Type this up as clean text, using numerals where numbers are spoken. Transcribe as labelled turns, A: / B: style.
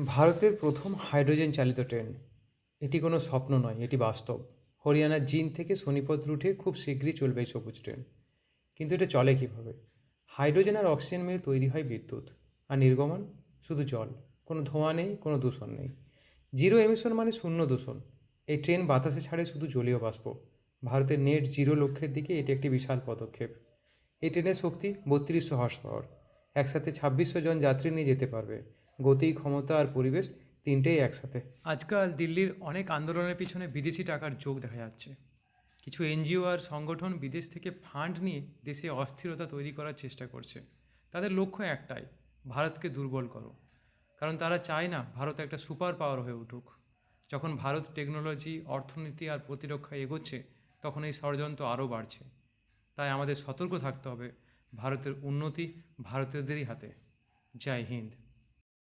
A: ভারতের প্রথম হাইড্রোজেন চালিত ট্রেন। এটি কোনো স্বপ্ন নয়, এটি বাস্তব। হরিয়ানার জিন্দ থেকে সোনিপত রুটে খুব শীঘ্রই চলবে এই সবুজ ট্রেন। কিন্তু এটা চলে কীভাবে? হাইড্রোজেন আর অক্সিজেন মিলে তৈরি হয় বিদ্যুৎ, আর নির্গমন শুধু জল। কোনো ধোঁয়া নেই, কোনো দূষণ নেই। জিরো এমিশন মানে শূন্য দূষণ। এই ট্রেন বাতাসে ছাড়ে শুধু জলীয় বাষ্প। ভারতের নেট জিরো লক্ষ্যের দিকে এটি একটি বিশাল পদক্ষেপ। এই ট্রেনের শক্তি 3200 হর্স পাওয়ার। একসাথে 2600 জন যাত্রী নিয়ে যেতে পারবে। গতি, ক্ষমতা আর পরিবেশ তিনটেই একসাথে। আজকাল দিল্লির অনেক আন্দোলনের পিছনে বিদেশি টাকার যোগ দেখা যাচ্ছে। কিছু এনজিও আর সংগঠন বিদেশ থেকে ফান্ড নিয়ে দেশে অস্থিরতা তৈরি করার চেষ্টা করছে। তাদের লক্ষ্য একটাই, ভারতকে দুর্বল করো। কারণ তারা চায় না ভারত একটা সুপার পাওয়ার হয়ে উঠুক। যখন ভারত টেকনোলজি, অর্থনীতি আর প্রতিরক্ষায় এগোচ্ছে, তখন এই ষড়যন্ত্র আরও বাড়ছে। তাই আমাদের সতর্ক থাকতে হবে। ভারতের উন্নতি ভারতীয়দেরই হাতে। জয় হিন্দ।